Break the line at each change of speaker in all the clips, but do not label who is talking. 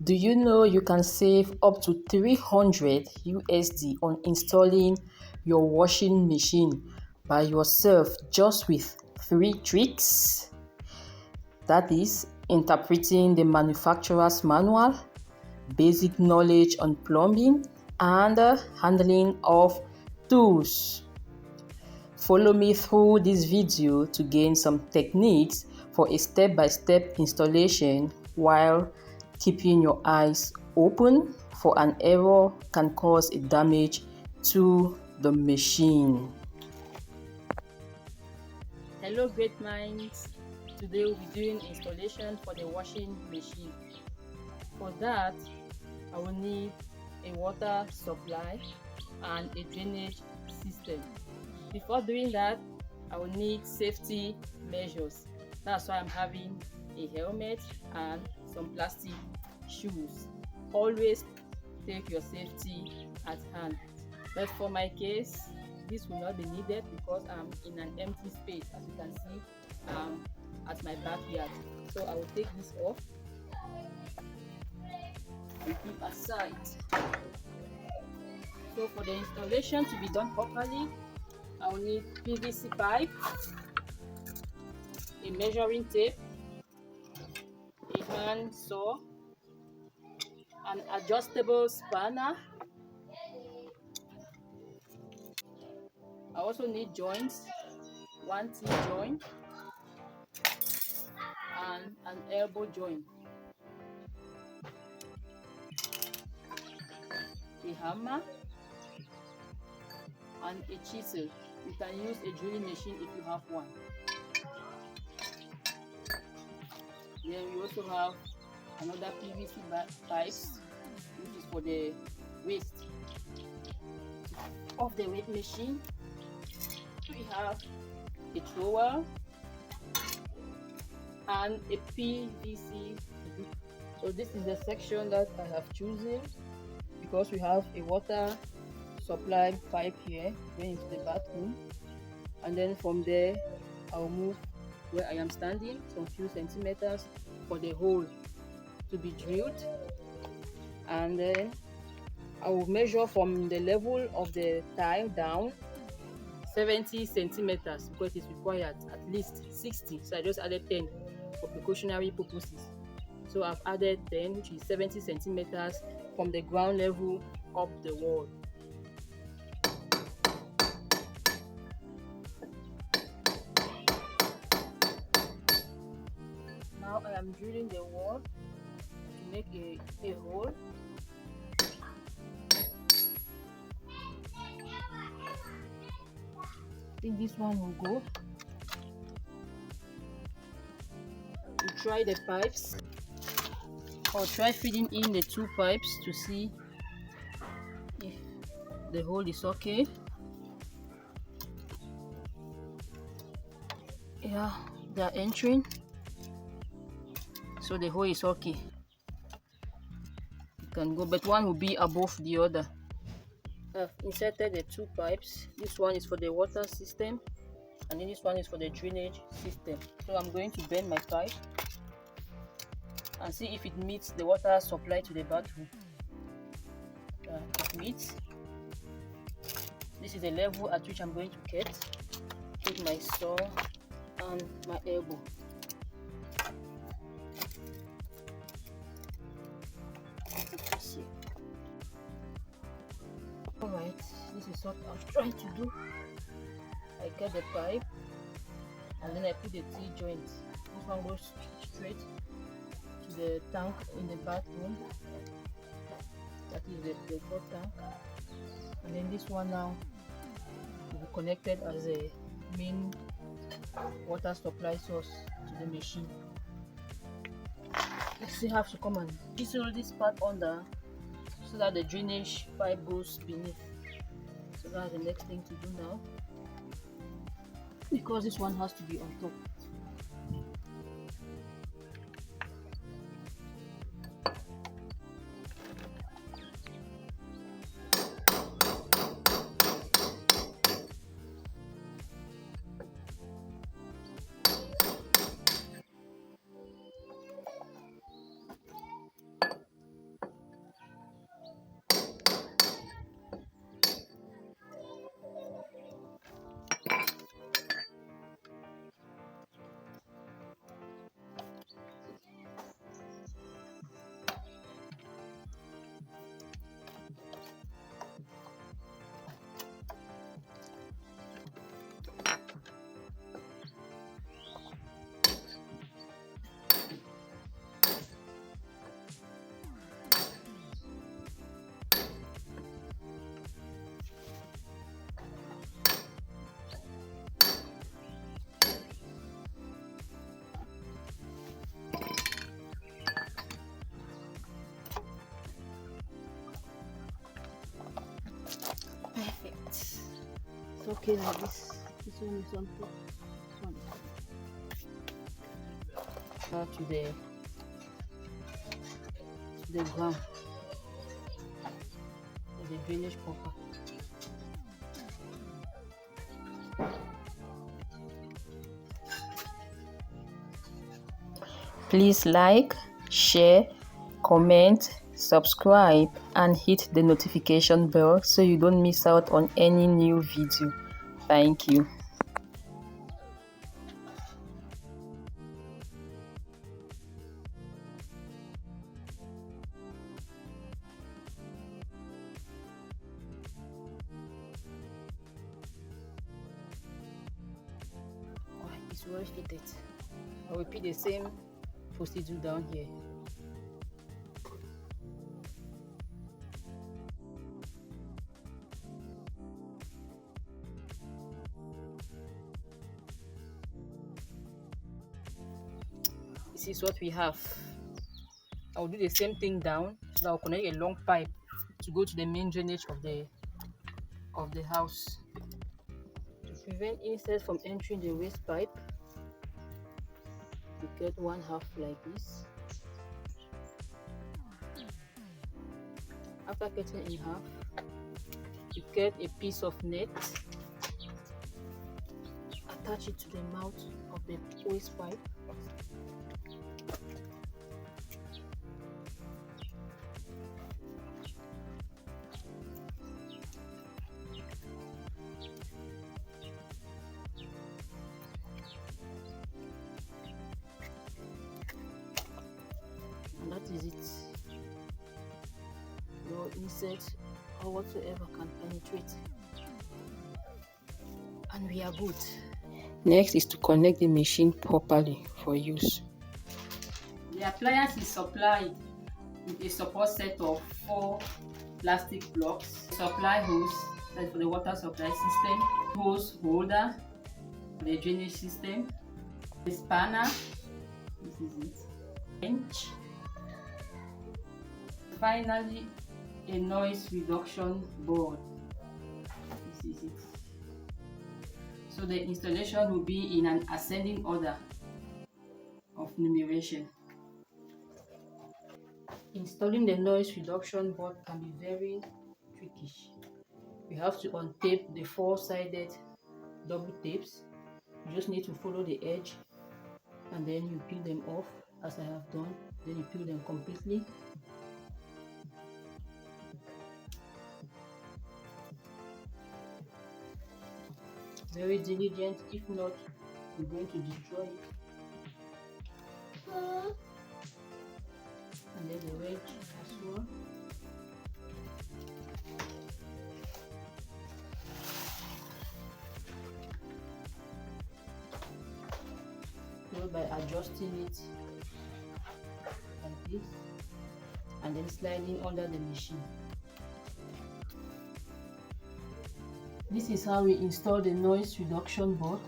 Do you know you can save up to 300 USD on installing your washing machine by yourself just with 3 tricks? That is interpreting the manufacturer's manual, basic knowledge on plumbing, and handling of tools. Follow me through this video to gain some techniques for a step-by-step installation while keeping your eyes open for an error can cause a damage to the machine. Hello great minds, today we'll be doing installation for the washing machine. For that, I will need a water supply and a drainage system. Before doing that, I will need safety measures. That's why I'm having a helmet and some plastic shoes. Always take your safety at hand. But for my case, this will not be needed because I'm in an empty space. As you can see, at my backyard. So I will take this off and keep aside. So for the installation to be done properly, I will need PVC pipe, a measuring tape, a hand saw, an adjustable spanner. I also need joints, one T-joint and an elbow joint, a hammer and a chisel. You can use a drilling machine if you have one. Then we also have another PVC pipes, which is for the waste of the weight machine. We have a trowel and a PVC. So this is the section that I have chosen because we have a water supply pipe here going into the bathroom, and then from there I'll move where I am standing some few centimeters for the hole to be drilled, and then I will measure from the level of the tile down 70 centimeters because it is required at least 60, so I just added 10 for precautionary purposes. So I've added 10, which is 70 centimeters from the ground level up the wall. Now I am drilling the wall to make a hole. I think this one will go. We try the pipes, or try feeding in the 2 pipes to see if the hole is okay. Yeah, they are entering, so the hole is okay. You can go, but one will be above the other. I've inserted the 2 pipes. This one is for the water system, and then this one is for the drainage system. So I'm going to bend my pipe and see if it meets the water supply to the bathroom. It meets. This is the level at which I'm going to cut with my saw and my elbow. Alright, this is what I'm trying to do. I get the pipe and then I put the T-joint. This one goes straight to the tank in the bathroom. That is the water tank. And then this one now will be connected as a main water supply source to the machine. You still have to come and chisel this part under so that the drainage pipe goes beneath. So that's the next thing to do now, because this one has to be on top. okay like this. This one is on top. This one. Now to the ground, the drainage proper.
Please like, share, comment, subscribe, and hit the notification bell so you don't miss out on any new video. Thank you.
It's well fitted. I will repeat the same procedure down here. This is what we have. I will do the same thing down, so that I will connect a long pipe to go to the main drainage of the house. To prevent insects from entering the waste pipe, you get one half like this. After cutting in half, you get a piece of net, attach it to the mouth of the waste pipe. And that is it. No insect or whatsoever can penetrate, and we are good. Next is to connect the machine properly for use. The appliance is supplied with a support set of 4 plastic blocks, supply hose for the water supply system, hose holder for the drainage system, the spanner, this is it, bench, finally a noise reduction board, this is it. So the installation will be in an ascending order of numeration. Installing the noise reduction board can be very tricky. You have to untape the 4-sided double tapes. You just need to follow the edge and then you peel them off as I have done. Then you peel them completely. Very diligent, if not, you're going to destroy it. And then the wedge as well. So by adjusting it like this and then sliding under the machine. This is how we install the noise reduction board.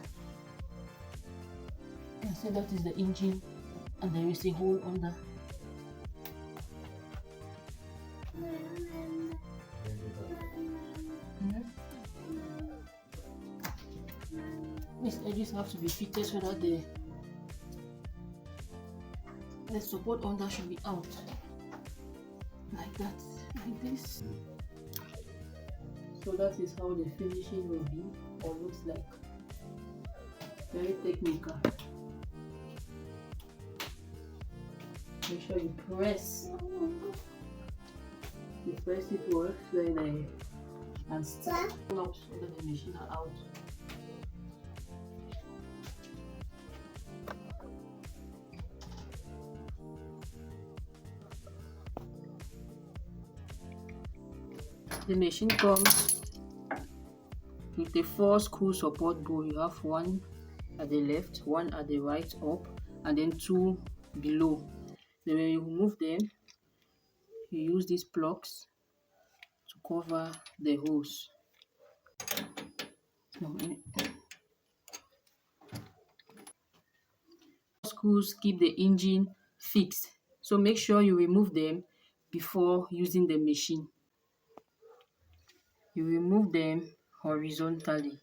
You can see that is the engine and there is a hole under. These edges have to be fitted so that the support under should be out. Like that, like this. So that is how the finishing will be or looks like. Very technical. Make sure you press. You press it well so that and stick up so that the machine are out. The machine comes with the 4 screw support bowl. You have one at the left, one at the right up, and then 2 below. Then when you remove them, you use these plugs to cover the hose. Screws keep the engine fixed, so make sure you remove them before using the machine. You remove them horizontally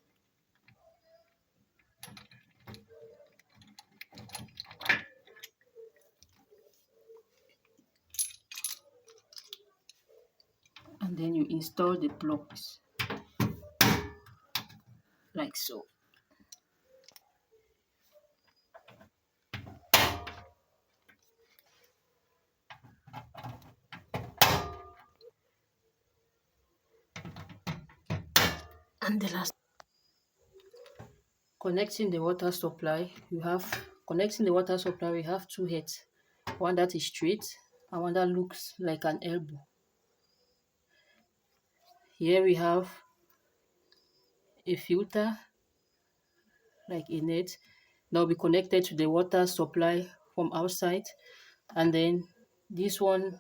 and then you install the plugs like so. And the last, connecting the water supply, we have two heads, one that is straight and one that looks like an elbow. Here we have a filter like a net that will be connected to the water supply from outside, and then this one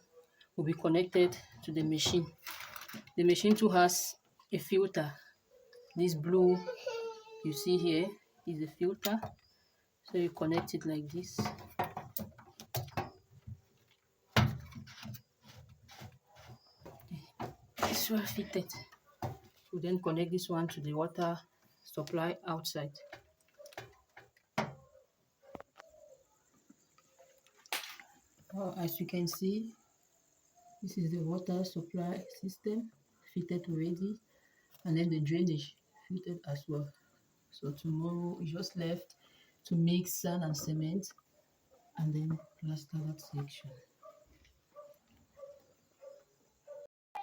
will be connected to the machine. The machine too has a filter. This blue you see here is a filter, so you connect it like this. It's well fitted. We then connect this one to the water supply outside. As you can see, this is the water supply system fitted already, and then the drainage fitted as well. So tomorrow we just left to mix sand and cement and then plaster that section.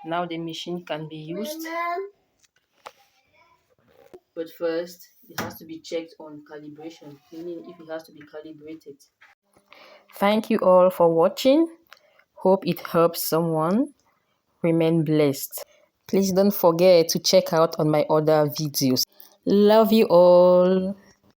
Now the machine can be used, but first it has to be checked on calibration, meaning if it has to be calibrated.
Thank you all for watching. Hope it helps someone. Remain blessed. Please don't forget to check out on my other videos. Love you all.